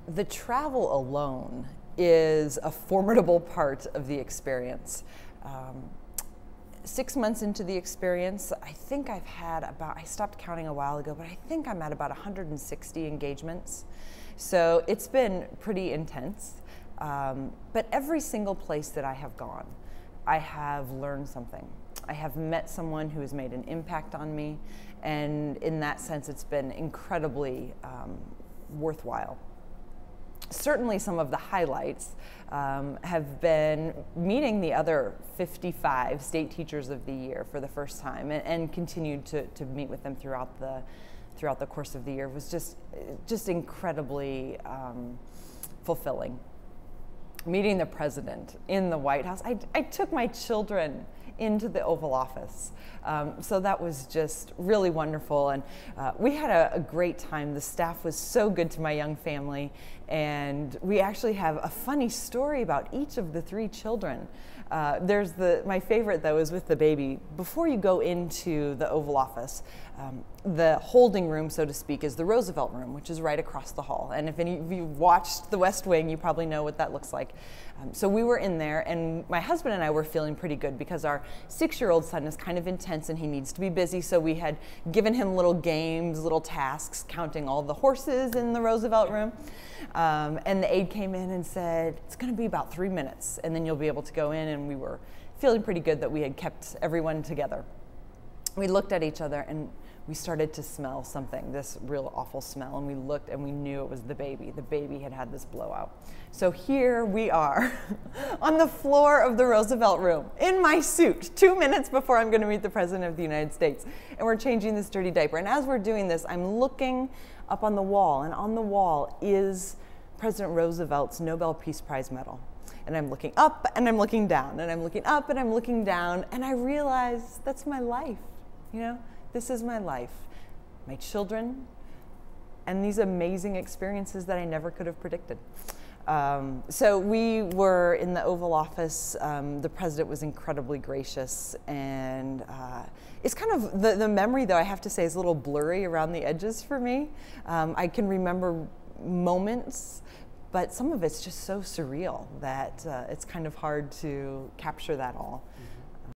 The travel alone is a formidable part of the experience. 6 months into the experience, I think I've had about, I stopped counting a while ago, but I think I'm at about 160 engagements. So it's been pretty intense. But every single place that I have gone, I have learned something. I have met someone who has made an impact on me, and in that sense, it's been incredibly worthwhile. Certainly some of the highlights have been meeting the other 55 state teachers of the year for the first time, and continued to meet with them throughout the course of the year. It was just incredibly fulfilling. Meeting the president in the White House. I took my children into the Oval Office. So that was just really wonderful, and we had a great time. The staff was so good to my young family, and we actually have a funny story about each of the 3 children. There's my favorite though is with the baby. Before you go into the Oval Office, the holding room, so to speak, is the Roosevelt room, which is right across the hall. And if any of you watched The West Wing, you probably know what that looks like. So we were in there, and my husband and I were feeling pretty good because our 6-year-old son is kind of intense and he needs to be busy. So we had given him little games, little tasks, counting all the horses in the Roosevelt room. And the aide came in and said, it's going to be about 3 minutes, and then you'll be able to go in. And we were feeling pretty good that we had kept everyone together. We looked at each other and we started to smell something, this real awful smell, and we looked and we knew it was the baby. The baby had had this blowout. So here we are on the floor of the Roosevelt room in my suit, 2 minutes before I'm going to meet the President of the United States, and we're changing this dirty diaper. And as we're doing this, I'm looking up on the wall, and on the wall is President Roosevelt's Nobel Peace Prize medal. And I'm looking up and I'm looking down, and I'm looking up and I'm looking down, and I realize that's my life. You know, this is my life, my children, and these amazing experiences that I never could have predicted. So we were in the Oval Office. The president was incredibly gracious, and it's kind of, the memory though, I have to say, is a little blurry around the edges for me. I can remember moments, but some of it's just so surreal that it's kind of hard to capture that all.